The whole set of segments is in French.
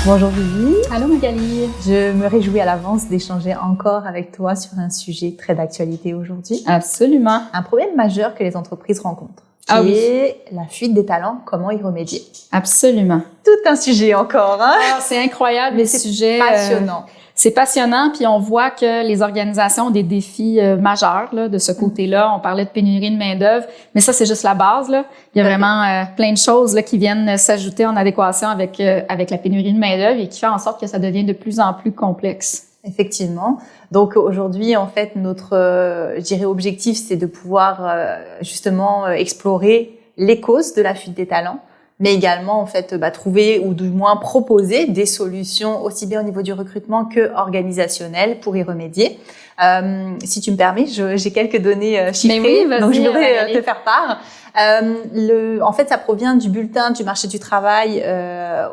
Bonjour Vivi. Allô Magali. Je me réjouis à l'avance d'échanger encore avec toi sur un sujet très d'actualité aujourd'hui. Absolument. Un problème majeur que les entreprises rencontrent, qui est la fuite des talents, comment y remédier. Absolument. Tout un sujet encore, hein? C'est incroyable, mais le sujet. Passionnant. C'est passionnant, puis on voit que les organisations ont des défis majeurs là, de ce côté-là. On parlait de pénurie de main-d'œuvre, mais ça, c'est juste la base. Là. Il y a vraiment plein de choses là, qui viennent s'ajouter en adéquation avec la pénurie de main-d'œuvre et qui fait en sorte que ça devient de plus en plus complexe. Effectivement. Donc aujourd'hui, en fait, notre, je dirais, objectif, c'est de pouvoir justement explorer les causes de la fuite des talents, mais également en fait trouver ou du moins proposer des solutions aussi bien au niveau du recrutement que organisationnel pour y remédier. Si tu me permets, j'ai quelques données chiffrées, mais oui, donc je voudrais te faire part. En fait, ça provient du bulletin du marché du travail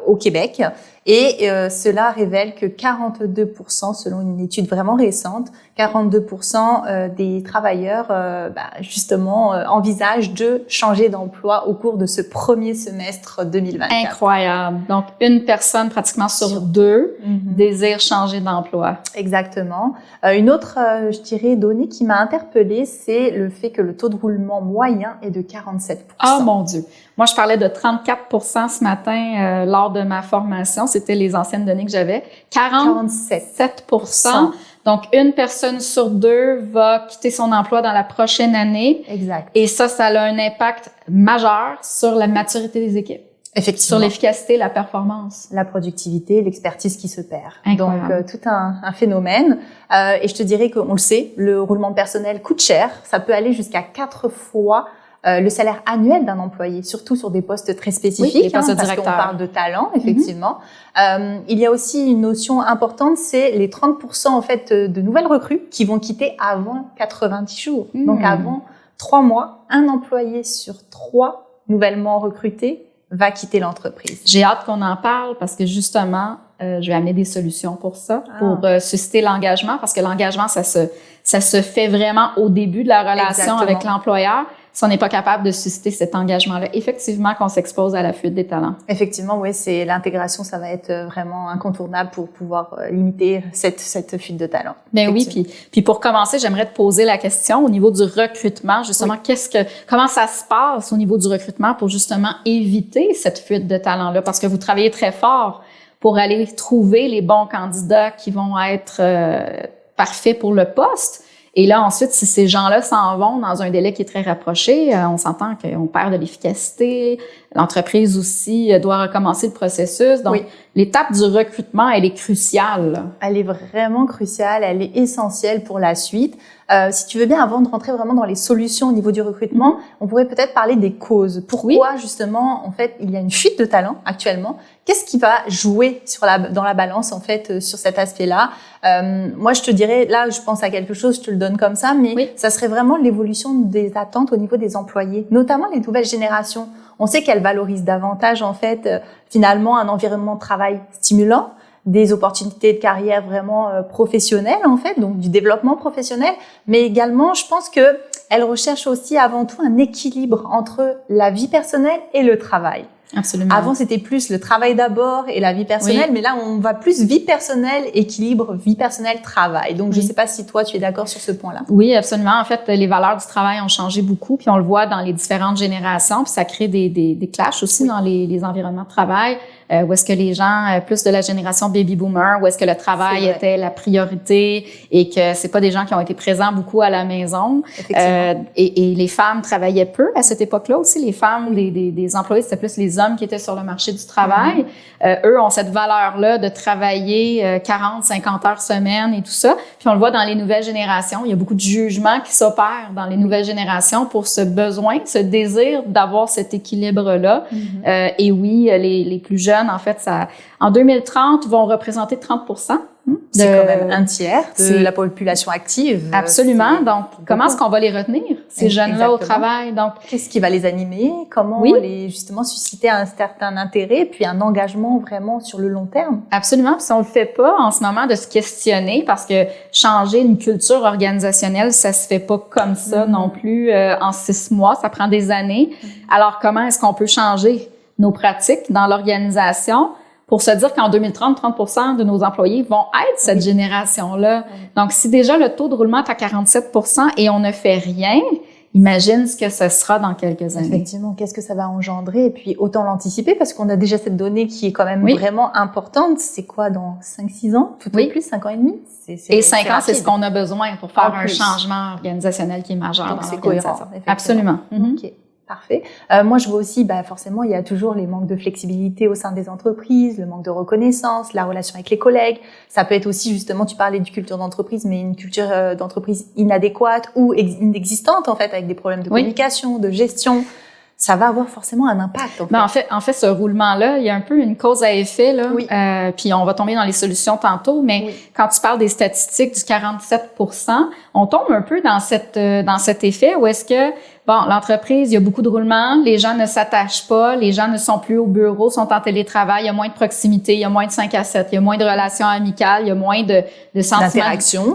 au Québec et cela révèle que 42%, selon une étude vraiment récente, 42% des travailleurs justement envisagent de changer d'emploi au cours de ce premier semestre 2024. Incroyable. Donc, une personne pratiquement sur deux désire changer d'emploi. Exactement. Une autre, je dirais, donnée qui m'a interpellée, c'est le fait que le taux de roulement moyen est de 47%. Ah, mon Dieu! Moi, je parlais de 34% ce matin lors de ma formation. C'était les anciennes données que j'avais. 47%. Donc, une personne sur deux va quitter son emploi dans la prochaine année. Exact. Et ça a un impact majeur sur la maturité des équipes. Effectivement. Sur l'efficacité, la performance. La productivité, l'expertise qui se perd. Incroyable. Donc, tout un phénomène. Et je te dirais qu'on le sait, le roulement personnel coûte cher. Ça peut aller jusqu'à 4 fois le salaire annuel d'un employé, surtout sur des postes très spécifiques, les postes de directeur. Parce qu'on parle de talent, effectivement. Il y a aussi une notion importante, c'est les 30% en fait de nouvelles recrues qui vont quitter avant 90 jours. Donc avant 3 mois, un employé sur 3 nouvellement recrutés va quitter l'entreprise. J'ai hâte qu'on en parle parce que justement, je vais amener des solutions pour ça, pour susciter l'engagement, parce que l'engagement, ça se fait vraiment au début de la relation avec l'employeur. Si on n'est pas capable de susciter cet engagement-là, effectivement qu'on s'expose à la fuite des talents. Effectivement, oui, c'est l'intégration, ça va être vraiment incontournable pour pouvoir limiter cette fuite de talents. Ben oui, puis pour commencer, j'aimerais te poser la question au niveau du recrutement, justement, comment ça se passe au niveau du recrutement pour justement éviter cette fuite de talents-là, parce que vous travaillez très fort pour aller trouver les bons candidats qui vont être parfaits pour le poste. Et là, ensuite, si ces gens-là s'en vont dans un délai qui est très rapproché, on s'entend qu'on perd de l'efficacité. L'entreprise aussi doit recommencer le processus. Donc, l'étape du recrutement, elle est cruciale. Elle est vraiment cruciale, elle est essentielle pour la suite. Si tu veux bien, avant de rentrer vraiment dans les solutions au niveau du recrutement, on pourrait peut-être parler des causes. Pourquoi, justement, en fait, il y a une fuite de talent actuellement? Qu'est-ce qui va jouer dans la balance, en fait, sur cet aspect-là? Moi, je te dirais, là, je pense à quelque chose, je te le donne comme ça, mais ça serait vraiment l'évolution des attentes au niveau des employés, notamment les nouvelles générations. On sait qu'elles valorisent davantage, en fait, finalement, un environnement de travail stimulant, des opportunités de carrière vraiment professionnelles, en fait, donc du développement professionnel, mais également, je pense que elles recherchent aussi avant tout un équilibre entre la vie personnelle et le travail. Absolument. Avant, c'était plus le travail d'abord et la vie personnelle, mais là, on va plus vie personnelle, équilibre, vie personnelle, travail. Donc, je sais pas si toi, tu es d'accord sur ce point-là. Oui, absolument. En fait, les valeurs du travail ont changé beaucoup, puis on le voit dans les différentes générations, puis ça crée des clashs aussi dans les environnements de travail. Où est-ce que les gens, plus de la génération baby boomer, où est-ce que le travail était la priorité et que c'est pas des gens qui ont été présents beaucoup à la maison. Et les femmes travaillaient peu à cette époque-là aussi. Les femmes, des employés, c'était plus les hommes qui étaient sur le marché du travail. Eux ont cette valeur-là de travailler 40, 50 heures semaine et tout ça. Puis on le voit dans les nouvelles générations. Il y a beaucoup de jugements qui s'opèrent dans les nouvelles générations pour ce besoin, ce désir d'avoir cet équilibre-là. Et oui, les plus jeunes, en fait, en 2030, vont représenter 30%. C'est quand même un tiers de la population active. Absolument. Donc, comment est-ce qu'on va les retenir, ces jeunes-là, au travail? Donc, qu'est-ce qui va les animer? Comment les, justement, susciter un certain intérêt puis un engagement vraiment sur le long terme? Absolument. Puis si on le fait pas en ce moment de se questionner, parce que changer une culture organisationnelle, ça se fait pas comme ça non plus en 6 mois. Ça prend des années. Alors, comment est-ce qu'on peut changer nos pratiques dans l'organisation pour se dire qu'en 2030, 30% de nos employés vont être cette génération-là. Donc, si déjà le taux de roulement est à 47% et on ne fait rien, imagine ce que ce sera dans quelques années. Effectivement, qu'est-ce que ça va engendrer? Et puis, autant l'anticiper parce qu'on a déjà cette donnée qui est quand même vraiment importante. C'est quoi dans 5-6 ans? Tout au plus, 5 ans et demi? Et 5 ans, c'est ce qu'on a besoin pour faire un changement organisationnel qui est majeur dans l'organisation. Absolument. OK. Parfait. Moi, je vois aussi, forcément, il y a toujours les manques de flexibilité au sein des entreprises, le manque de reconnaissance, la relation avec les collègues. Ça peut être aussi, justement, tu parlais d'une culture d'entreprise, mais une culture d'entreprise inadéquate ou inexistante, en fait, avec des problèmes de communication, de gestion. Ça va avoir forcément un impact. En fait, ce roulement-là, il y a un peu une cause à effet, là. Puis on va tomber dans les solutions tantôt, mais quand tu parles des statistiques du 47%, on tombe un peu dans cet effet où est-ce que, l'entreprise, il y a beaucoup de roulement, les gens ne s'attachent pas, les gens ne sont plus au bureau, sont en télétravail, il y a moins de proximité, il y a moins de 5 à 7, il y a moins de relations amicales, il y a moins de sentiments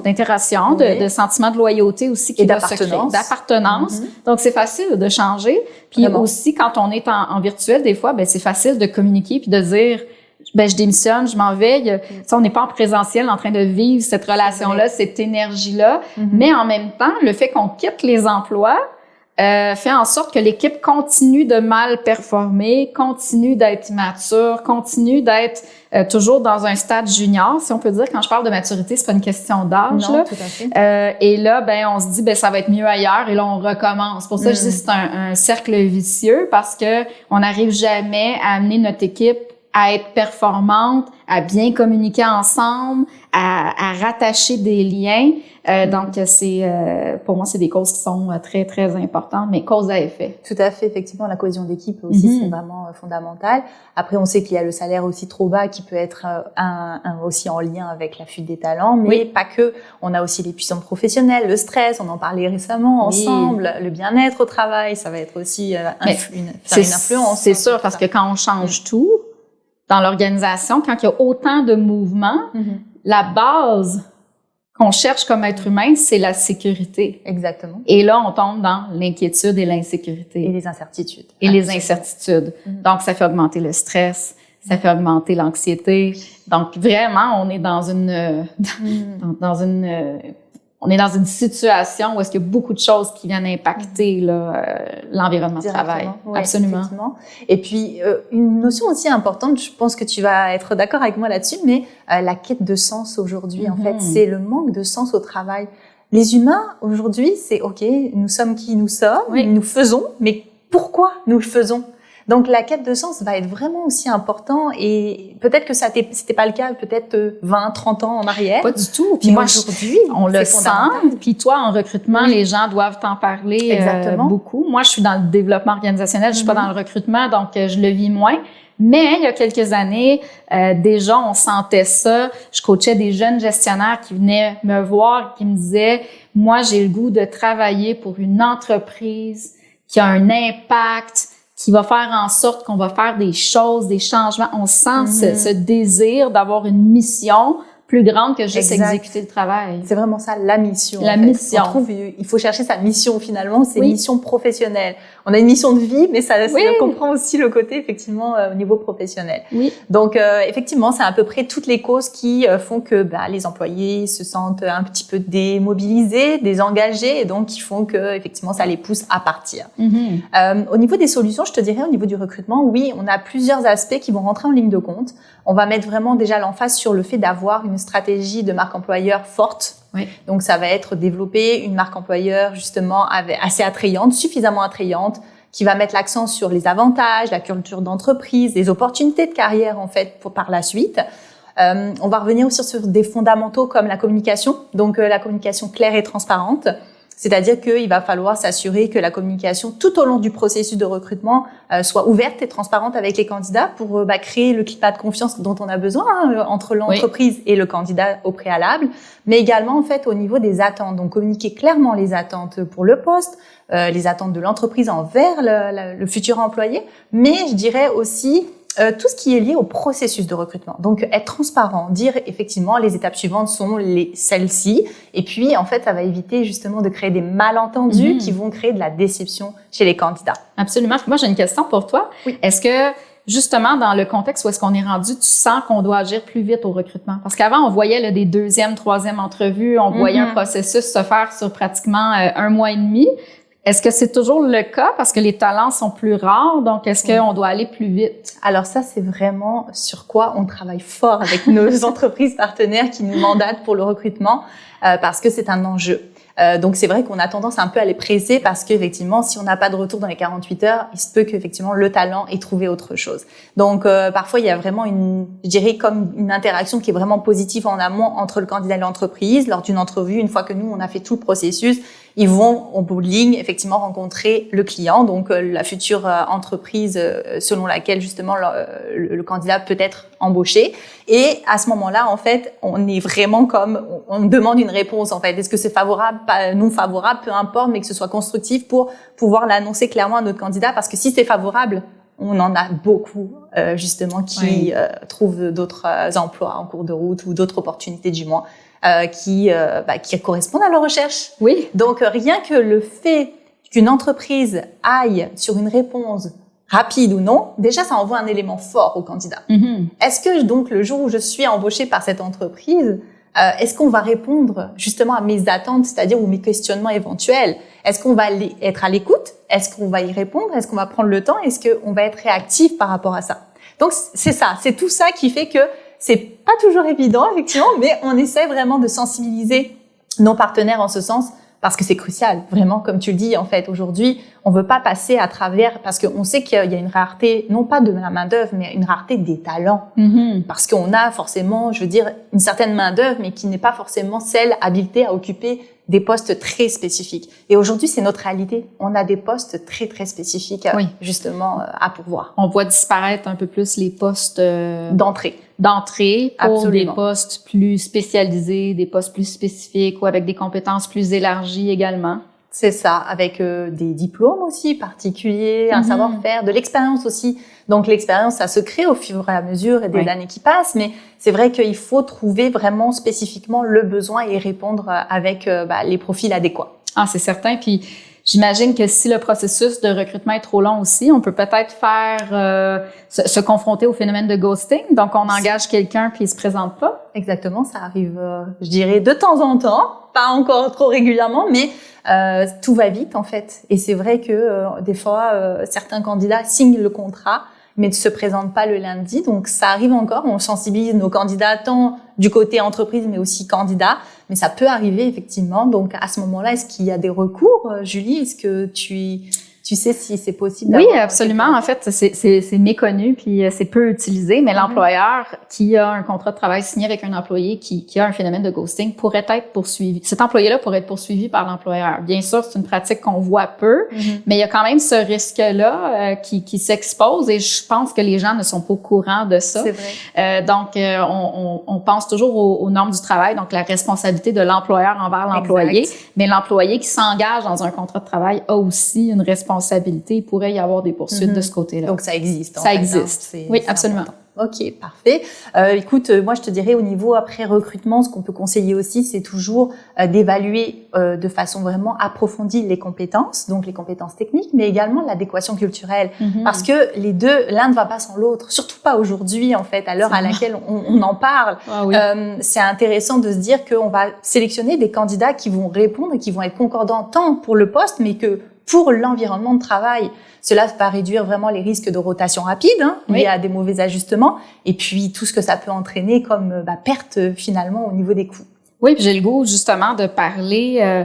d'interaction, de sentiments de loyauté aussi qui doivent se créer, d'appartenance. Donc, c'est facile de changer. Puis aussi, quand on est en virtuel, des fois, c'est facile de communiquer puis de dire, je démissionne, je m'en vais. On n'est pas en présentiel en train de vivre cette relation-là, cette énergie-là. Mais en même temps, le fait qu'on quitte les emplois fait en sorte que l'équipe continue de mal performer, continue d'être immature, continue d'être toujours dans un stade junior, si on peut dire. Quand je parle de maturité, c'est pas une question d'âge. Non, tout à fait. Et là, on se dit, ça va être mieux ailleurs, et là, on recommence. Pour ça, je dis que c'est un cercle vicieux parce que on n'arrive jamais à amener notre équipe à être performante, à bien communiquer ensemble, à rattacher des liens. Donc, pour moi, c'est des causes qui sont très, très importantes, mais cause à effet. Tout à fait. Effectivement, la cohésion d'équipe aussi, c'est vraiment fondamental. Après, on sait qu'il y a le salaire aussi trop bas qui peut être aussi en lien avec la fuite des talents, mais pas que. On a aussi l'épuisement professionnel, le stress, on en parlait récemment ensemble, le bien-être au travail, ça va être aussi une influence. C'est sûr, parce que quand on change tout, dans l'organisation, quand il y a autant de mouvements, la base qu'on cherche comme être humain, c'est la sécurité. Exactement. Et là, on tombe dans l'inquiétude et l'insécurité. Et les incertitudes. Les incertitudes. Donc, ça fait augmenter le stress, ça fait augmenter l'anxiété. Donc, vraiment, on est dans on est dans une situation où est-ce qu'il y a beaucoup de choses qui viennent impacter l'environnement de travail. Ouais, absolument. Et puis, une notion aussi importante, je pense que tu vas être d'accord avec moi là-dessus, mais la quête de sens aujourd'hui, en fait, c'est le manque de sens au travail. Les humains, aujourd'hui, c'est OK, nous sommes qui nous sommes, nous faisons, mais pourquoi nous le faisons? Donc, la quête de sens va être vraiment aussi important et peut-être que c'était pas le cas, peut-être 20, 30 ans en arrière. Pas du tout. Puis moi, aujourd'hui, on le sent. Puis toi, en recrutement, les gens doivent t'en parler beaucoup. Moi, je suis dans le développement organisationnel, je suis pas dans le recrutement, donc je le vis moins. Mais il y a quelques années, déjà, on sentait ça. Je coachais des jeunes gestionnaires qui venaient me voir, qui me disaient, moi, j'ai le goût de travailler pour une entreprise qui a un impact, qui va faire en sorte qu'on va faire des choses, des changements. On sent ce désir d'avoir une mission plus grande que juste exécuter le travail. C'est vraiment ça, la mission. La mission. On trouve, il faut chercher sa mission finalement, c'est une mission professionnelle. On a une mission de vie, mais ça comprend aussi le côté effectivement au niveau professionnel. Donc effectivement, c'est à peu près toutes les causes qui font que les employés se sentent un petit peu démobilisés, désengagés, et donc qui font que effectivement ça les pousse à partir. Au niveau des solutions, je te dirais au niveau du recrutement, oui, on a plusieurs aspects qui vont rentrer en ligne de compte. On va mettre vraiment déjà l'emphase sur le fait d'avoir une stratégie de marque employeur forte. Donc, ça va être développer une marque employeur justement assez attrayante, suffisamment attrayante, qui va mettre l'accent sur les avantages, la culture d'entreprise, les opportunités de carrière en fait par la suite. On va revenir aussi sur des fondamentaux comme la communication, donc la communication claire et transparente. C'est-à-dire qu'il va falloir s'assurer que la communication tout au long du processus de recrutement soit ouverte et transparente avec les candidats pour créer le climat de confiance dont on a besoin entre l'entreprise et le candidat au préalable, mais également en fait au niveau des attentes. Donc communiquer clairement les attentes pour le poste, les attentes de l'entreprise envers le futur employé, mais je dirais aussi tout ce qui est lié au processus de recrutement. Donc, être transparent, dire effectivement les étapes suivantes sont celles-ci. Et puis, en fait, ça va éviter justement de créer des malentendus qui vont créer de la déception chez les candidats. Absolument. Moi, j'ai une question pour toi. Est-ce que justement, dans le contexte où est-ce qu'on est rendu, tu sens qu'on doit agir plus vite au recrutement? Parce qu'avant, on voyait là, des deuxième, troisième entrevues, on voyait un processus se faire sur pratiquement 1 mois et demi. Est-ce que c'est toujours le cas parce que les talents sont plus rares? Donc, est-ce qu'on doit aller plus vite? Alors ça, c'est vraiment sur quoi on travaille fort avec nos entreprises partenaires qui nous mandatent pour le recrutement parce que c'est un enjeu. Donc c'est vrai qu'on a tendance un peu à les presser parce qu'effectivement, si on n'a pas de retour dans les 48 heures, il se peut qu'effectivement le talent ait trouvé autre chose. Donc parfois il y a vraiment je dirais comme une interaction qui est vraiment positive en amont entre le candidat et l'entreprise. Lors d'une entrevue, une fois que nous on a fait tout le processus, ils vont en bout de ligne effectivement rencontrer le client, donc la future entreprise selon laquelle justement le candidat peut être embauché. Et à ce moment-là, en fait, on est vraiment on demande une réponse en fait. Est-ce que c'est favorable, pas non favorable, peu importe, mais que ce soit constructif pour pouvoir l'annoncer clairement à notre candidat. Parce que si c'est favorable, on en a beaucoup justement qui trouvent d'autres emplois en cours de route ou d'autres opportunités du moins. Qui correspondent à leur recherche. Oui. Donc, rien que le fait qu'une entreprise aille sur une réponse rapide ou non, déjà, ça envoie un élément fort au candidat. Est-ce que, donc, le jour où je suis embauchée par cette entreprise, est-ce qu'on va répondre justement à mes attentes, c'est-à-dire ou mes questionnements éventuels? Est-ce qu'on va être à l'écoute? Est-ce qu'on va y répondre? Est-ce qu'on va prendre le temps? Est-ce qu'on va être réactif par rapport à ça? Donc, c'est ça. C'est tout ça qui fait que c'est pas toujours évident, effectivement, mais on essaie vraiment de sensibiliser nos partenaires en ce sens parce que c'est crucial. Vraiment, comme tu le dis, en fait, aujourd'hui, on veut pas passer à travers parce qu'on sait qu'il y a une rareté, non pas de la main-d'œuvre, mais une rareté des talents. Parce qu'on a forcément, je veux dire, une certaine main-d'œuvre, mais qui n'est pas forcément celle habilitée à occuper des postes très spécifiques. Et aujourd'hui, c'est notre réalité. On a des postes très, très spécifiques, justement, à pourvoir. On voit disparaître un peu plus les postes d'entrée pour Absolument. des postes plus spécialisés, des postes plus spécifiques ou avec des compétences plus élargies également. C'est ça, avec des diplômes aussi particuliers, un savoir-faire, de l'expérience aussi. Donc l'expérience, ça se crée au fur et à mesure et des années qui passent, mais c'est vrai qu'il faut trouver vraiment spécifiquement le besoin et répondre avec les profils adéquats. Ah, c'est certain. Puis j'imagine que si le processus de recrutement est trop long aussi, on peut peut-être faire se confronter au phénomène de ghosting. Donc on engage quelqu'un puis il se présente pas. Exactement, ça arrive, je dirais, de temps en temps, pas encore trop régulièrement, mais tout va vite en fait. Et c'est vrai que des fois, certains candidats signent le contrat, mais ne se présentent pas le lundi. Donc ça arrive encore, on sensibilise nos candidats tant du côté entreprise, mais aussi candidats. Mais ça peut arriver effectivement. Donc à ce moment-là, est-ce qu'il y a des recours, Julie? Est-ce que tu sais si c'est possible? Oui, absolument. En fait, c'est méconnu puis c'est peu utilisé, mais l'employeur qui a un contrat de travail signé avec un employé qui a un phénomène de ghosting pourrait être poursuivi. Cet employé-là pourrait être poursuivi par l'employeur. Bien sûr, c'est une pratique qu'on voit peu, mais il y a quand même ce risque-là qui s'expose et je pense que les gens ne sont pas au courant de ça. C'est vrai. Donc, on pense toujours aux normes du travail, donc la responsabilité de l'employeur envers l'employé, mais l'employé qui s'engage dans un contrat de travail a aussi une responsabilité. Il pourrait y avoir des poursuites de ce côté-là. Donc, ça existe. Ça existe. Oui, absolument. Important. OK, parfait. Écoute, moi, je te dirais au niveau après recrutement, ce qu'on peut conseiller aussi, c'est toujours d'évaluer de façon vraiment approfondie les compétences, donc les compétences techniques, mais également l'adéquation culturelle. Parce que les deux, l'un ne va pas sans l'autre, surtout pas aujourd'hui, en fait, à l'heure à laquelle on en parle. Ah, oui. C'est intéressant de se dire qu'on va sélectionner des candidats qui vont répondre et qui vont être concordants tant pour le poste, mais que pour l'environnement de travail. Cela va réduire vraiment les risques de rotation rapide, liés à des mauvais ajustements, et puis tout ce que ça peut entraîner comme perte finalement au niveau des coûts. Oui, puis j'ai le goût justement de parler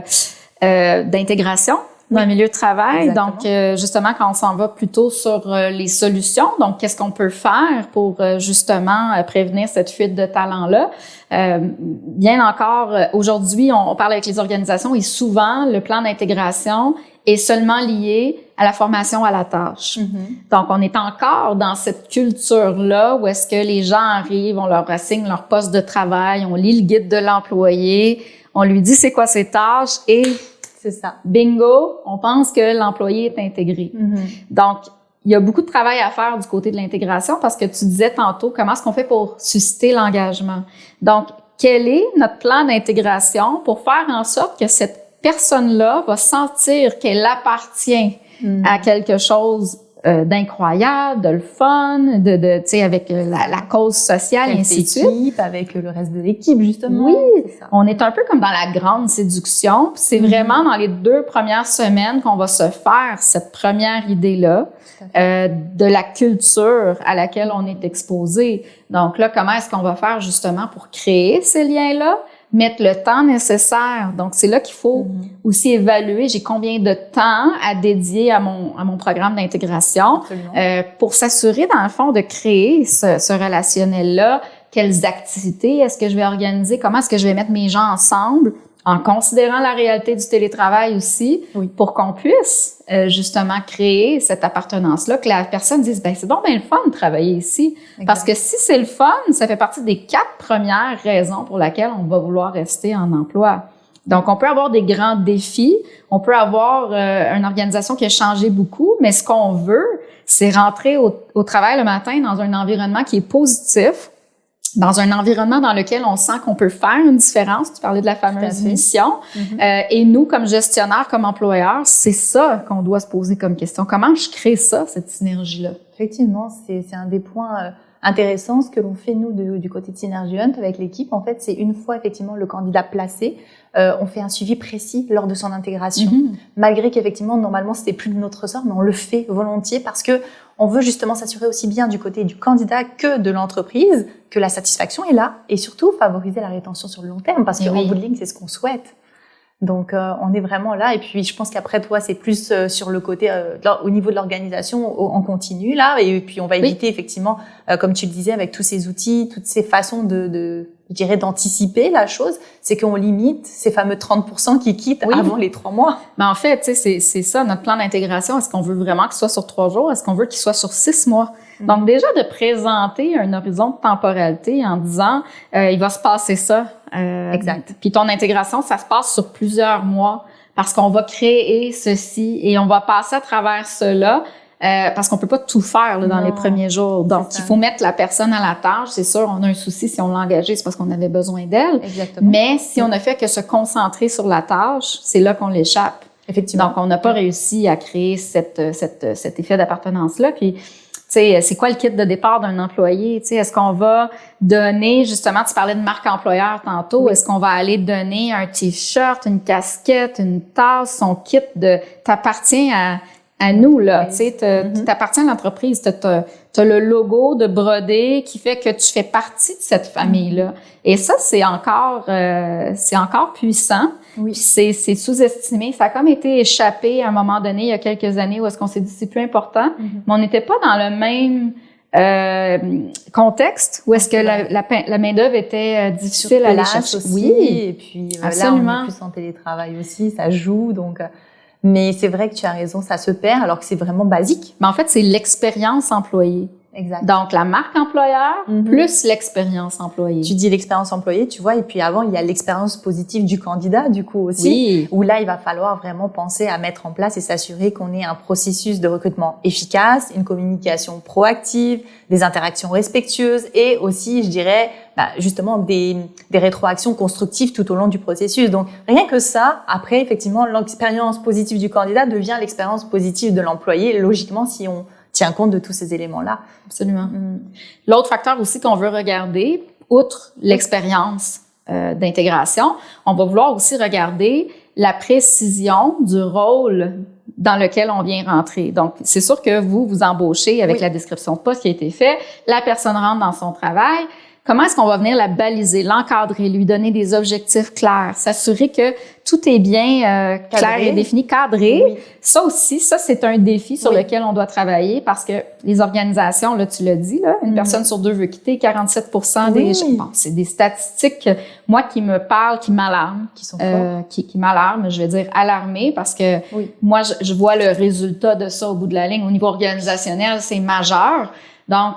d'intégration dans le milieu de travail. Exactement. Donc, justement, quand on s'en va plutôt sur les solutions, donc qu'est-ce qu'on peut faire pour justement prévenir cette fuite de talent-là? Bien encore, aujourd'hui, on parle avec les organisations et souvent, le plan d'intégration est seulement lié à la formation à la tâche. Donc, on est encore dans cette culture-là où est-ce que les gens arrivent, on leur assigne leur poste de travail, on lit le guide de l'employé, on lui dit c'est quoi ses tâches et c'est ça. Bingo, on pense que l'employé est intégré. Donc, il y a beaucoup de travail à faire du côté de l'intégration parce que tu disais tantôt comment est-ce qu'on fait pour susciter l'engagement. Donc, quel est notre plan d'intégration pour faire en sorte que cette personne-là va sentir qu'elle appartient à quelque chose d'incroyable, de le fun, tu sais, avec la cause sociale et ainsi de suite. Avec le reste de l'équipe, justement. Oui, on est un peu comme dans la grande séduction. C'est vraiment dans les 2 premières semaines qu'on va se faire cette première idée-là de la culture à laquelle on est exposé. Donc là, comment est-ce qu'on va faire justement pour créer ces liens-là? Mettre le temps nécessaire. Donc, c'est là qu'il faut aussi évaluer j'ai combien de temps à dédier à mon programme d'intégration pour s'assurer, dans le fond, de créer ce relationnel-là. Quelles activités est-ce que je vais organiser? Comment est-ce que je vais mettre mes gens ensemble en considérant la réalité du télétravail aussi pour qu'on puisse justement créer cette appartenance-là, que la personne dise « c'est donc bien le fun de travailler ici ». Parce que si c'est le fun, ça fait partie des 4 premières raisons pour lesquelles on va vouloir rester en emploi. Donc, on peut avoir des grands défis, on peut avoir une organisation qui a changé beaucoup, mais ce qu'on veut, c'est rentrer au travail le matin dans un environnement qui est positif, dans un environnement dans lequel on sent qu'on peut faire une différence. Tu parlais de la fameuse mission. Et nous, comme gestionnaires, comme employeurs, c'est ça qu'on doit se poser comme question. Comment je crée ça, cette synergie-là? Effectivement, c'est un des points intéressants. Ce que l'on fait, nous, du côté de Synergy Hunt avec l'équipe, en fait, c'est une fois, effectivement, le candidat placé, on fait un suivi précis lors de son intégration. Malgré qu'effectivement, normalement, c'était plus de notre ressort, mais on le fait volontiers parce que on veut justement s'assurer aussi bien du côté du candidat que de l'entreprise que la satisfaction est là et surtout favoriser la rétention sur le long terme parce qu'en bout de ligne, c'est ce qu'on souhaite. Donc, on est vraiment là. Et puis, je pense qu'après, toi, c'est plus sur le côté, au niveau de l'organisation, en continu, là. Et puis, on va éviter, effectivement, comme tu le disais, avec tous ces outils, toutes ces façons je dirais, d'anticiper la chose, c'est qu'on limite ces fameux 30% qui quittent avant les 3 mois. Mais en fait, tu sais, c'est ça, notre plan d'intégration. Est-ce qu'on veut vraiment qu'il soit sur 3 jours? Est-ce qu'on veut qu'il soit sur 6 mois? Donc, déjà, de présenter un horizon de temporalité en disant, il va se passer ça. Exact. Puis ton intégration, ça se passe sur plusieurs mois parce qu'on va créer ceci et on va passer à travers cela. Parce qu'on peut pas tout faire là, dans les premiers jours. Donc, il faut mettre la personne à la tâche. C'est sûr, on a un souci si on l'a engagée, c'est parce qu'on avait besoin d'elle. Exactement. Mais si on ne fait que se concentrer sur la tâche, c'est là qu'on l'échappe. Effectivement. Donc, on n'a pas réussi à créer cet effet d'appartenance-là. Puis, tu sais, c'est quoi le kit de départ d'un employé? Tu sais, est-ce qu'on va donner, justement, tu parlais de marque employeur tantôt, est-ce qu'on va aller donner un t-shirt, une casquette, une tasse, son kit de t'appartient à nous, là, tu sais, t'appartiens à l'entreprise, t'as le logo de brodé qui fait que tu fais partie de cette famille-là. Et ça, c'est encore puissant. Puis c'est sous-estimé. Ça a comme été échappé à un moment donné, il y a quelques années, où est-ce qu'on s'est dit c'est plus important. Mais on n'était pas dans le même contexte où est-ce que la main-d'œuvre était difficile à aller chercher. Aussi, et puis là, on est plus en télétravail aussi, ça joue, donc... Mais c'est vrai que tu as raison, ça se perd alors que c'est vraiment basique. Mais en fait, c'est l'expérience employée. Exact. Donc, la marque employeur plus l'expérience employée. Tu dis l'expérience employée, tu vois, et puis avant, il y a l'expérience positive du candidat, du coup, aussi. Où là, il va falloir vraiment penser à mettre en place et s'assurer qu'on ait un processus de recrutement efficace, une communication proactive, des interactions respectueuses et aussi, je dirais, justement, des rétroactions constructives tout au long du processus. Donc, rien que ça, après, effectivement, l'expérience positive du candidat devient l'expérience positive de l'employé, logiquement, si on tient compte de tous ces éléments-là. Absolument. L'autre facteur aussi qu'on veut regarder, outre l'expérience d'intégration, on va vouloir aussi regarder la précision du rôle dans lequel on vient rentrer. Donc, c'est sûr que vous embauchez avec la description de poste qui a été faite, la personne rentre dans son travail. Comment est-ce qu'on va venir la baliser, l'encadrer, lui donner des objectifs clairs, s'assurer que tout est bien clair et défini, cadré. Ça aussi, c'est un défi sur lequel on doit travailler parce que les organisations, là, tu l'as dit, là, une personne sur 2 veut quitter, 47% des gens. Bon, c'est des statistiques, moi, qui me parlent, qui m'alarment. Qui sont fortes. Qui m'alarment, je vais dire alarmées parce que moi, je vois le résultat de ça au bout de la ligne. Au niveau organisationnel, c'est majeur. Donc,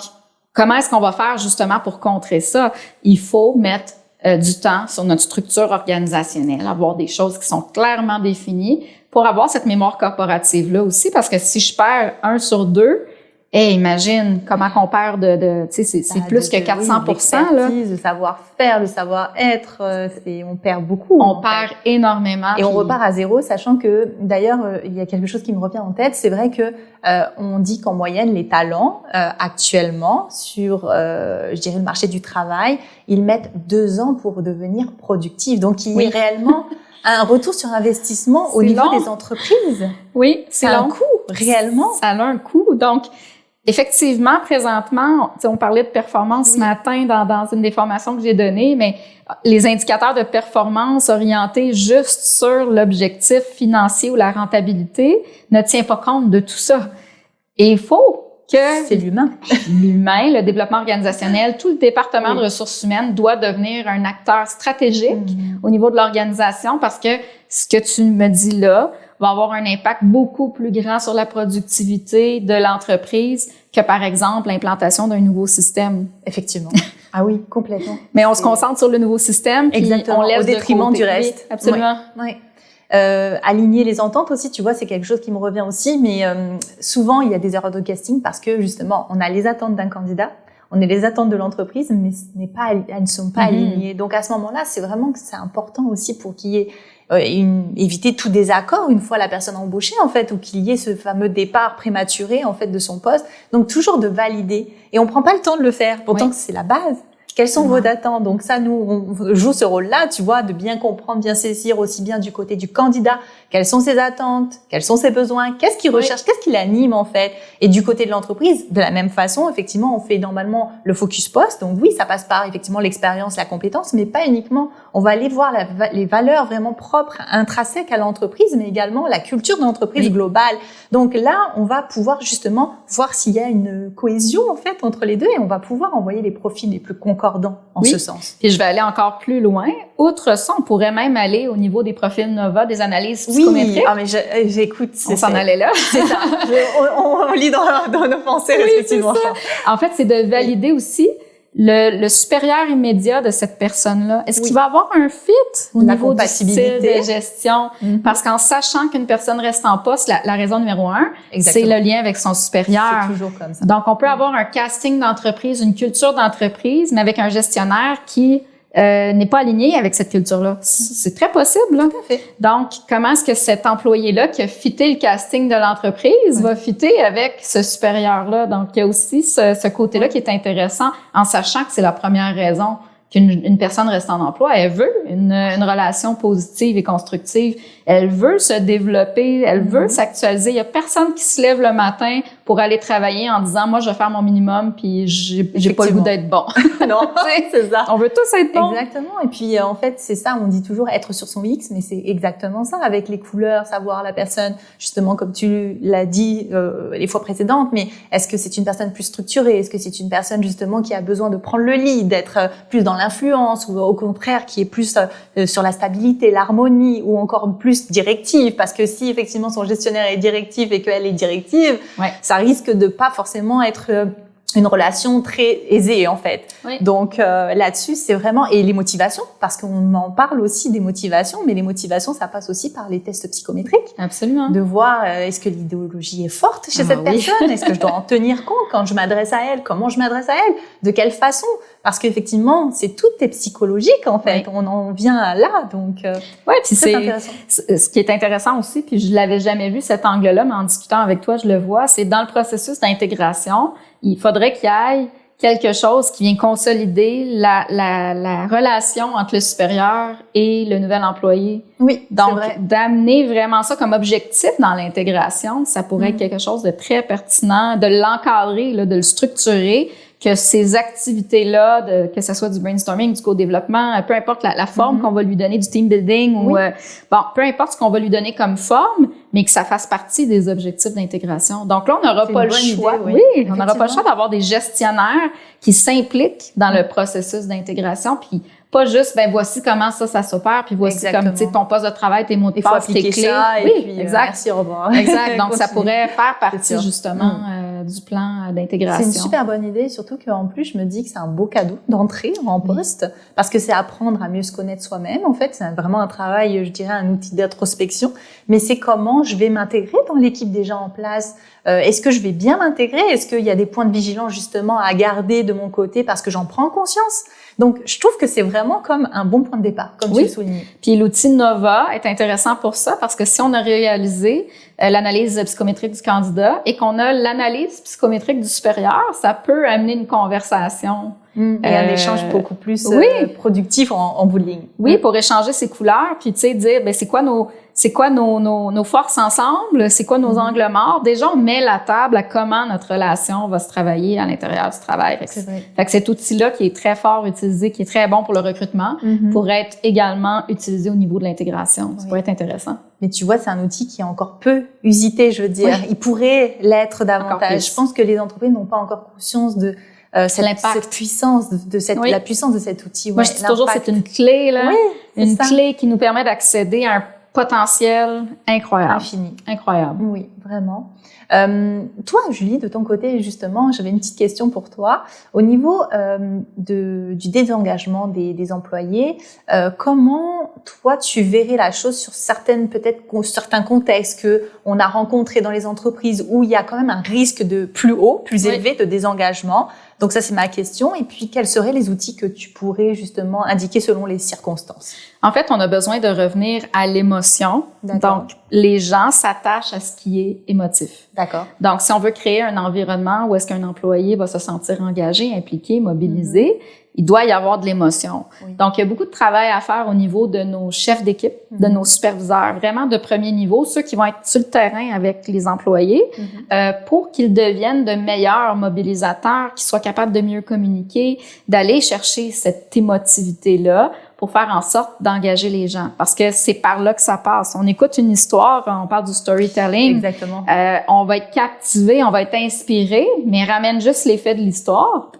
comment est-ce qu'on va faire justement pour contrer ça? Il faut mettre du temps sur notre structure organisationnelle, avoir des choses qui sont clairement définies pour avoir cette mémoire corporative-là aussi, parce que si je perds 1 sur 2, imagine comment qu'on perd tu sais, c'est plus que 400%, là. Le savoir-faire, le savoir-être, on perd beaucoup. On perd énormément. Et on repart à zéro, sachant que, d'ailleurs, il y a quelque chose qui me revient en tête. C'est vrai que, on dit qu'en moyenne, les talents, actuellement, sur, je dirais, le marché du travail, ils mettent 2 ans pour devenir productifs. Donc, il y a réellement un retour sur investissement au niveau des entreprises. Oui, c'est long. un coût, réellement. Ça a un coût. Donc, effectivement, présentement, on parlait de performance ce matin dans une des formations que j'ai données, mais les indicateurs de performance orientés juste sur l'objectif financier ou la rentabilité ne tient pas compte de tout ça. Et il faut que c'est l'humain, le développement organisationnel, tout le département de ressources humaines doit devenir un acteur stratégique au niveau de l'organisation, parce que ce que tu me dis là va avoir un impact beaucoup plus grand sur la productivité de l'entreprise que, par exemple, l'implantation d'un nouveau système. Effectivement. Ah oui, complètement. Mais on se concentre sur le nouveau système, puis on laisse au détriment du reste. Oui, absolument. Oui. Aligner les ententes aussi, tu vois, c'est quelque chose qui me revient aussi, mais souvent il y a des erreurs de casting parce que justement on a les attentes d'un candidat, on a les attentes de l'entreprise, mais elles ne sont pas alignées. Donc à ce moment-là, c'est vraiment que c'est important aussi pour qu'il y ait éviter tout désaccord une fois la personne embauchée en fait, ou qu'il y ait ce fameux départ prématuré en fait de son poste. Donc toujours de valider, et on prend pas le temps de le faire, pourtant c'est la base. Quelles sont vos attentes? Donc ça, nous, on joue ce rôle-là, tu vois, de bien comprendre, bien saisir aussi bien du côté du candidat, quelles sont ses attentes, quels sont ses besoins, qu'est-ce qu'il recherche, qu'est-ce qui l'anime en fait. Et du côté de l'entreprise, de la même façon, effectivement, on fait normalement le focus poste. Donc oui, ça passe par effectivement l'expérience, la compétence, mais pas uniquement. On va aller voir les valeurs vraiment propres, intrinsèques à l'entreprise, mais également la culture de l'entreprise globale. Donc là, on va pouvoir justement voir s'il y a une cohésion en fait entre les deux, et on va pouvoir envoyer les profils les plus concordants en ce sens. Et je vais aller encore plus loin. Outre ça, on pourrait même aller au niveau des profils NOVA, des analyses psychométriques. Oui, mais j'écoute. On s'en allait là. C'est ça. On lit dans nos pensées respectivement. En fait, c'est de valider aussi le supérieur immédiat de cette personne-là. Est-ce qu'il va avoir un fit au niveau du style de gestion? Parce qu'en sachant qu'une personne reste en poste, la raison numéro 1, c'est le lien avec son supérieur. C'est toujours comme ça. Donc, on peut avoir un casting d'entreprise, une culture d'entreprise, mais avec un gestionnaire qui n'est pas aligné avec cette culture-là. C'est très possible, là. Tout à fait. Donc, comment est-ce que cet employé-là qui a fité le casting de l'entreprise va fitter avec ce supérieur-là? Donc, il y a aussi ce côté-là qui est intéressant, en sachant que c'est la première raison qu'une personne reste en emploi. Elle veut une relation positive et constructive. Elle veut se développer, elle veut s'actualiser. Il y a personne qui se lève le matin pour aller travailler en disant « Moi, je vais faire mon minimum, puis j'ai pas le goût d'être bon. » Non, c'est ça. On veut tous être bons. Exactement. Et puis, en fait, c'est ça, on dit toujours être sur son X, mais c'est exactement ça, avec les couleurs, savoir la personne, justement, comme tu l'as dit les fois précédentes, mais est-ce que c'est une personne plus structurée? Est-ce que c'est une personne, justement, qui a besoin de prendre le lead, d'être plus dans l'influence, ou au contraire, qui est plus sur la stabilité, l'harmonie, ou encore plus directive? Parce que si, effectivement, son gestionnaire est directif et qu'elle est directive, ça risque de pas forcément être une relation très aisée en fait. Donc là-dessus, c'est vraiment, et les motivations, parce qu'on en parle aussi des motivations, mais les motivations, ça passe aussi par les tests psychométriques. Absolument. De voir est-ce que l'idéologie est forte chez cette personne, est-ce que je dois en tenir compte quand je m'adresse à elle, comment je m'adresse à elle, de quelle façon, parce qu'effectivement, c'est tout est psychologique en fait. On en vient là, donc puis c'est intéressant. Ce qui est intéressant aussi, puis je l'avais jamais vu cet angle-là, mais en discutant avec toi, je le vois, c'est dans le processus d'intégration, il faudrait qu'il y ait quelque chose qui vient consolider la relation entre le supérieur et le nouvel employé. Oui, donc d'amener vraiment ça comme objectif dans l'intégration, ça pourrait être quelque chose de très pertinent, de l'encadrer, là, de le structurer, que ces activités-là, que ce soit du brainstorming, du co-développement, peu importe la forme qu'on va lui donner, du team building, ou peu importe ce qu'on va lui donner comme forme, mais que ça fasse partie des objectifs d'intégration. Donc là, on n'aura pas le choix. On n'aura pas le choix d'avoir des gestionnaires qui s'impliquent dans le processus d'intégration, puis pas juste, voici comment ça s'opère, puis voici comme, tu sais, ton poste de travail, tes mots de passe, tes clés. Ça, et puis, exact. Merci, au revoir. Exact. Donc, ça pourrait faire partie, justement, du plan d'intégration. C'est une super bonne idée, surtout qu'en plus, je me dis que c'est un beau cadeau d'entrer en poste, parce que c'est apprendre à mieux se connaître soi-même. En fait, c'est vraiment un travail, je dirais, un outil d'introspection. Mais c'est comment je vais m'intégrer dans l'équipe déjà en place. Est-ce que je vais bien m'intégrer? Est-ce qu'il y a des points de vigilance justement à garder de mon côté parce que j'en prends conscience? Donc, je trouve que c'est vraiment comme un bon point de départ, comme tu le soulignes. Puis l'outil Nova est intéressant pour ça parce que si on a réalisé l'analyse psychométrique du candidat et qu'on a l'analyse psychométrique du supérieur, ça peut amener une conversation. Et un échange beaucoup plus productif en bout de ligne. Oui, pour échanger ses couleurs, puis tu sais dire c'est quoi nos forces ensemble, c'est quoi nos angles morts. Déjà, on met la table à comment notre relation va se travailler à l'intérieur du travail. Fait que cet outil-là qui est très fort utilisé, qui est très bon pour le recrutement, pourrait être également utilisé au niveau de l'intégration. Ça pourrait être intéresscette. Mais tu vois, c'est un outil qui est encore peu usité, je veux dire. Il pourrait l'être davantage. Je pense que les entreprises n'ont pas encore conscience de cette puissance la puissance de cet outil. Moi, je dis toujours, c'est une clé, là. Une clé qui nous permet d'accéder à un potentiel incroyable. Infini. Incroyable. Oui, vraiment. Toi, Julie, de ton côté, justement, j'avais une petite question pour toi. Au niveau du désengagement des employés, comment toi tu verrais la chose sur certains contextes que on a rencontrés dans les entreprises où il y a quand même un risque de plus élevé de désengagement? Donc ça, c'est ma question. Et puis, quels seraient les outils que tu pourrais justement indiquer selon les circonstances? En fait, on a besoin de revenir à l'émotion. Donc, les gens s'attachent à ce qui est émotif. D'accord. Donc, si on veut créer un environnement où est-ce qu'un employé va se sentir engagé, impliqué, mobilisé, il doit y avoir de l'émotion. Oui. Donc, il y a beaucoup de travail à faire au niveau de nos chefs d'équipe, de nos superviseurs, vraiment de premier niveau, ceux qui vont être sur le terrain avec les employés, pour qu'ils deviennent de meilleurs mobilisateurs, qu'ils soient capables de mieux communiquer, d'aller chercher cette émotivité-là pour faire en sorte d'engager les gens. Parce que c'est par là que ça passe. On écoute une histoire, on parle du storytelling. Exactement. On va être captivé, on va être inspiré, mais ramène juste l'effet de l'histoire.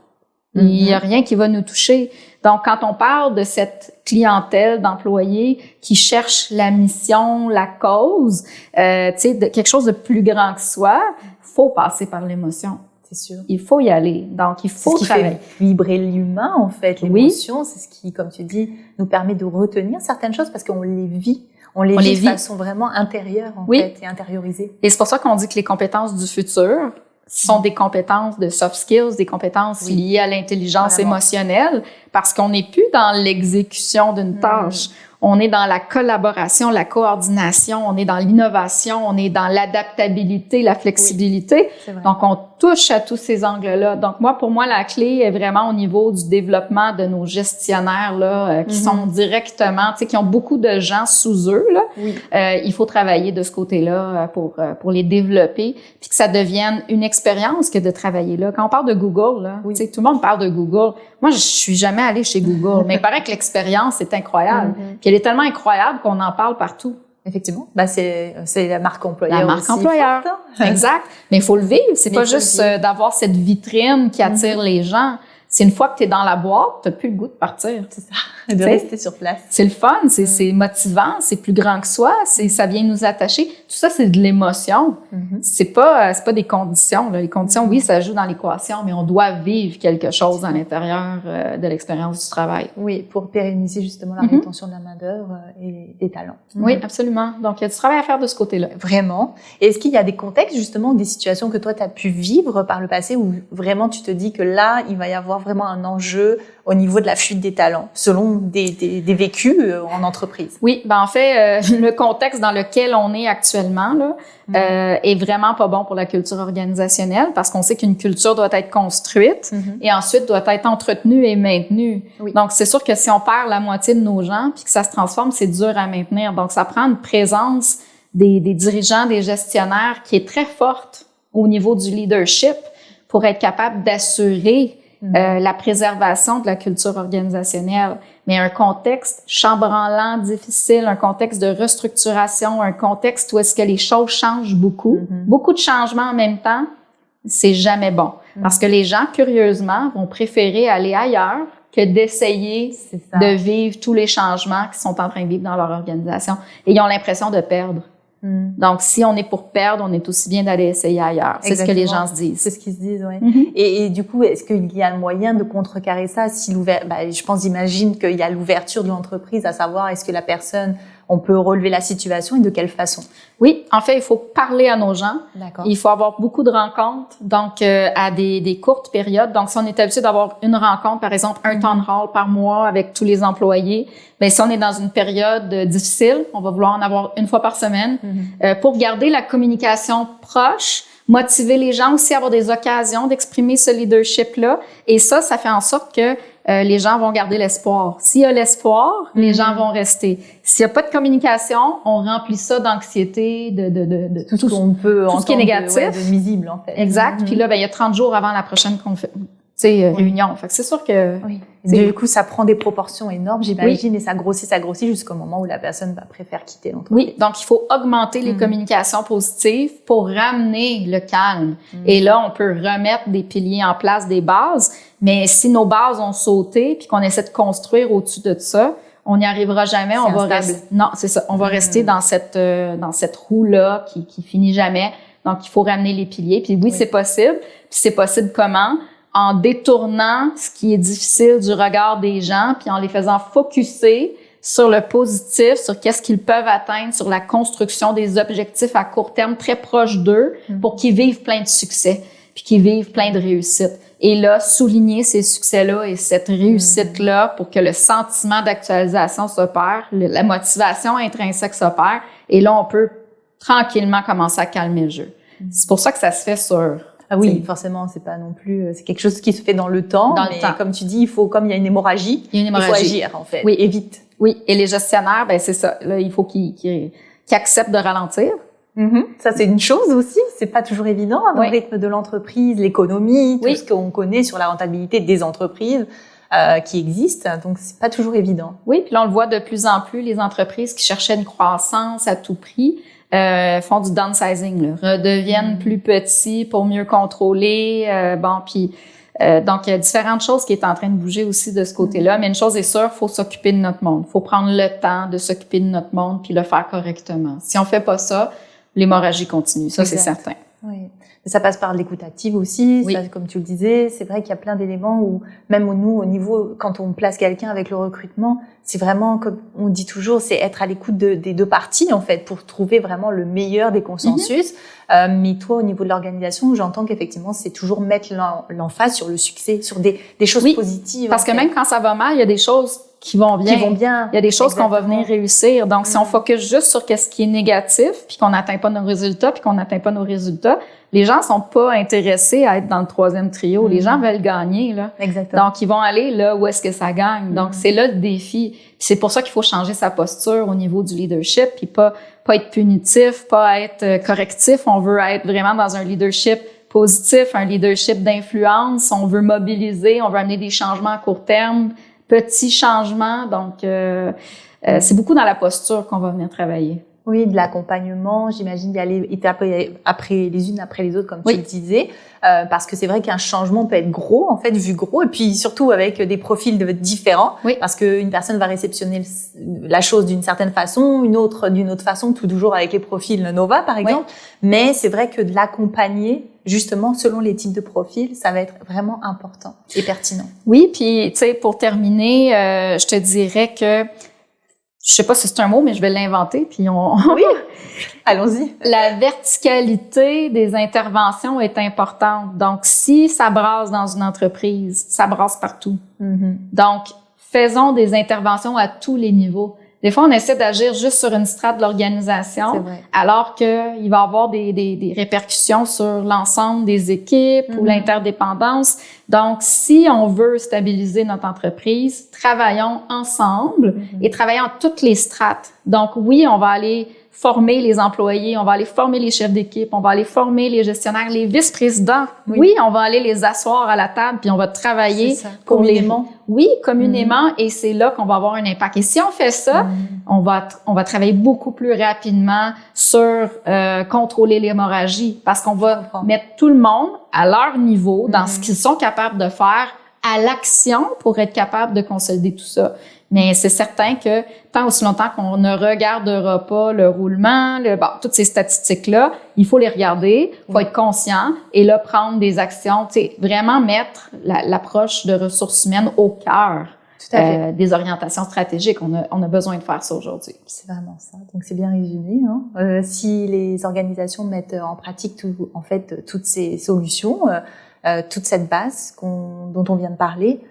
Il n'y a rien qui va nous toucher. Donc, quand on parle de cette clientèle d'employés qui cherchent la mission, la cause, tu sais, de quelque chose de plus grand que soi, faut passer par l'émotion. C'est sûr. Il faut y aller. Donc, il faut travailler. C'est ce qui fait vibrer l'humain, en fait. L'émotion, c'est ce qui, comme tu dis, nous permet de retenir certaines choses parce qu'on les vit. On les vit de façon vraiment intérieure, en fait, et intériorisée. Et c'est pour ça qu'on dit que les compétences du futur sont des compétences de soft skills, des compétences liées à l'intelligence émotionnelle, parce qu'on n'est plus dans l'exécution d'une tâche. On est dans la collaboration, la coordination, on est dans l'innovation, on est dans l'adaptabilité, la flexibilité. Donc, on touche à tous ces angles-là. Donc, pour moi, la clé est vraiment au niveau du développement de nos gestionnaires, là, qui sont directement, tu sais, qui ont beaucoup de gens sous eux, là. Il faut travailler de ce côté-là pour les développer, puis que ça devienne une expérience que de travailler là. Quand on parle de Google, là, tu sais, tout le monde parle de Google. Moi, je suis jamais allée chez Google, mais il paraît que l'expérience est incroyable. Puis elle est tellement incroyable qu'on en parle partout. Effectivement. C'est la marque employeur. La marque employeur. Exact. Mais il faut le vivre. C'est pas juste d'avoir cette vitrine qui attire les gens. C'est une fois que tu es dans la boîte, tu n'as plus le goût de partir. C'est ça. De rester sur place. C'est le fun, c'est motivant, c'est plus grand que soi, ça vient nous attacher. Tout ça, c'est de l'émotion. C'est pas des conditions, là. Les conditions, oui, ça joue dans l'équation, mais on doit vivre quelque chose à l'intérieur de l'expérience du travail. Oui, pour pérenniser justement la rétention de la main-d'œuvre et des talents. Oui, absolument. Donc, il y a du travail à faire de ce côté-là. Vraiment. Et est-ce qu'il y a des contextes, justement, des situations que toi, tu as pu vivre par le passé où vraiment tu te dis que là, il va y avoir vraiment un enjeu au niveau de la fuite des talents, selon des vécus en entreprise? Oui, en fait, le contexte dans lequel on est actuellement là, est vraiment pas bon pour la culture organisationnelle parce qu'on sait qu'une culture doit être construite et ensuite doit être entretenue et maintenue. Donc, c'est sûr que si on perd la moitié de nos gens puis que ça se transforme, c'est dur à maintenir. Donc, ça prend une présence des dirigeants, des gestionnaires qui est très forte au niveau du leadership pour être capable d'assurer la préservation de la culture organisationnelle, mais un contexte chambranlant, difficile, un contexte de restructuration, un contexte où est-ce que les choses changent beaucoup, beaucoup de changements en même temps, c'est jamais bon. Parce que les gens, curieusement, vont préférer aller ailleurs que d'essayer de vivre tous les changements qu'ils sont en train de vivre dans leur organisation. Et ils ont l'impression de perdre. Donc, si on est pour perdre, on est aussi bien d'aller essayer ailleurs. C'est ce que les gens se disent. C'est ce qu'ils se disent, oui. Et du coup, est-ce qu'il y a un moyen de contrecarrer ça si je pense, j'imagine qu'il y a l'ouverture de l'entreprise, à savoir est-ce que la personne, on peut relever la situation et de quelle façon? Oui, en fait, il faut parler à nos gens. D'accord. Il faut avoir beaucoup de rencontres, donc à des courtes périodes. Donc, si on est habitué d'avoir une rencontre, par exemple, un town hall par mois avec tous les employés, ben si on est dans une période difficile, on va vouloir en avoir une fois par semaine pour garder la communication proche, motiver les gens aussi à avoir des occasions d'exprimer ce leadership-là. Et ça fait en sorte que les gens vont garder l'espoir. S'il y a l'espoir, les gens vont rester. S'il n'y a pas de communication, on remplit ça d'anxiété, de tout ce qu'on peut tout ce qui est négatif. De visible, en fait. Exact. Puis là, ben il y a 30 jours avant la prochaine réunion. Fait que c'est sûr que... Oui. Du coup, ça prend des proportions énormes, j'imagine, et ça grossit jusqu'au moment où la personne va préférer quitter l'entreprise. Oui, donc il faut augmenter les communications positives pour ramener le calme. Et là, on peut remettre des piliers en place, des bases, mais si nos bases ont sauté puis qu'on essaie de construire au-dessus de ça, on n'y arrivera jamais. On va rester... Non, c'est ça. On va rester dans cette roue-là qui finit jamais. Donc, il faut ramener les piliers. Puis oui, c'est possible. Puis c'est possible comment? En détournant ce qui est difficile du regard des gens, puis en les faisant focusser sur le positif, sur qu'est-ce qu'ils peuvent atteindre, sur la construction des objectifs à court terme très proches d'eux pour qu'ils vivent plein de succès, puis qu'ils vivent plein de réussites. Et là, souligner ces succès-là et cette réussite-là pour que le sentiment d'actualisation s'opère, la motivation intrinsèque s'opère, et là, on peut tranquillement commencer à calmer le jeu. C'est pour ça que ça se fait sur... Ah oui, forcément, c'est pas non plus, c'est quelque chose qui se fait dans le temps. Comme tu dis, comme il y a une hémorragie, il faut agir, en fait. Oui. Et vite. Oui. Et les gestionnaires, ben, c'est ça. Là, il faut qu'ils acceptent de ralentir. Ça, c'est une chose aussi. C'est pas toujours évident, dans le rythme de l'entreprise, l'économie, tout ce qu'on connaît sur la rentabilité des entreprises, qui existent. Donc, c'est pas toujours évident. Oui. Puis là, on le voit de plus en plus, les entreprises qui cherchaient une croissance à tout prix, font du downsizing, là, redeviennent plus petits pour mieux contrôler. Donc il y a différentes choses qui est en train de bouger aussi de ce côté-là. Mais une chose est sûre, faut s'occuper de notre monde. Faut prendre le temps de s'occuper de notre monde puis le faire correctement. Si on fait pas ça, l'hémorragie continue. Ça, c'est certain. Oui. Mais ça passe par l'écoute active aussi. Oui. Ça, comme tu le disais, c'est vrai qu'il y a plein d'éléments où, même nous, au niveau, quand on place quelqu'un avec le recrutement, c'est vraiment, comme on dit toujours, c'est être à l'écoute des deux parties, en fait, pour trouver vraiment le meilleur des consensus. Mais toi, au niveau de l'organisation, j'entends qu'effectivement, c'est toujours mettre l'emphase sur le succès, sur des choses positives. Parce que même quand ça va mal, il y a des choses qui vont bien. Il y a des choses qu'on va venir réussir. Donc, si on focus juste sur ce qui est négatif, puis qu'on n'atteint pas nos résultats, les gens sont pas intéressés à être dans le troisième trio. Les gens veulent gagner, là. Exactement. Donc, ils vont aller là où est-ce que ça gagne. Donc, c'est là le défi. Puis c'est pour ça qu'il faut changer sa posture au niveau du leadership, puis pas être punitif, pas être correctif. On veut être vraiment dans un leadership positif, un leadership d'influence. On veut mobiliser, on veut amener des changements à court terme, petits changements. Donc, c'est beaucoup dans la posture qu'on va venir travailler. Oui, de l'accompagnement, j'imagine d'y aller étape après les unes après les autres, comme tu le disais, parce que c'est vrai qu'un changement peut être gros, en fait, vu gros, et puis surtout avec des profils différents, parce qu'une personne va réceptionner la chose d'une certaine façon, une autre d'une autre façon, tout toujours avec les profils Nova, par exemple. Mais c'est vrai que de l'accompagner, justement, selon les types de profils, ça va être vraiment important et pertinent. Oui, puis tu sais, pour terminer, je te dirais que je sais pas si c'est un mot, mais je vais l'inventer, puis Oui, allons-y. La verticalité des interventions est importante. Donc, si ça brasse dans une entreprise, ça brasse partout. Donc, faisons des interventions à tous les niveaux. Des fois, on essaie d'agir juste sur une strate de l'organisation, alors qu'il va y avoir des répercussions sur l'ensemble des équipes ou l'interdépendance. Donc, si on veut stabiliser notre entreprise, travaillons ensemble et travaillons toutes les strates. Donc, oui, on va aller former les employés, on va aller former les chefs d'équipe, on va aller former les gestionnaires, les vice-présidents. Oui, on va aller les asseoir à la table puis on va travailler pour communément. Communément, et c'est là qu'on va avoir un impact. Et si on fait ça, on va travailler beaucoup plus rapidement sur contrôler l'hémorragie, parce qu'on va mettre tout le monde à leur niveau dans ce qu'ils sont capables de faire à l'action pour être capable de consolider tout ça. Mais c'est certain que tant aussi longtemps qu'on ne regardera pas le roulement, toutes ces statistiques-là, il faut les regarder, il faut être conscient et là, prendre des actions, vraiment mettre l'approche de ressources humaines au cœur des orientations stratégiques. On a besoin de faire ça aujourd'hui. C'est vraiment ça. Donc, c'est bien résumé. Si les organisations mettent en pratique toutes ces solutions, toute cette base dont on vient de parler,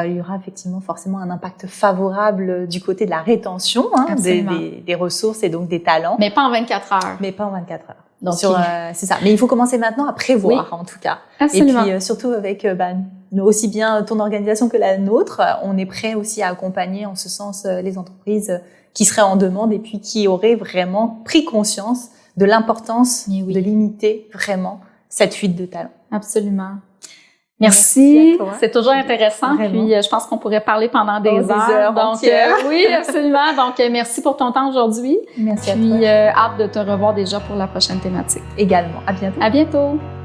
il y aura effectivement forcément un impact favorable du côté de la rétention des ressources et donc des talents. Mais pas en 24 heures. Mais pas en 24 heures. Donc, c'est ça. Mais il faut commencer maintenant à prévoir, en tout cas. Absolument. Et puis, surtout avec aussi bien ton organisation que la nôtre, on est prêt aussi à accompagner en ce sens les entreprises qui seraient en demande et puis qui auraient vraiment pris conscience de l'importance de limiter vraiment cette fuite de talent. Absolument. Merci. C'est toujours intéressant. Vraiment. Puis, je pense qu'on pourrait parler pendant des heures. Donc, oui, absolument. Donc, merci pour ton temps aujourd'hui. Merci à toi. Puis, hâte de te revoir déjà pour la prochaine thématique. Également. À bientôt. À bientôt.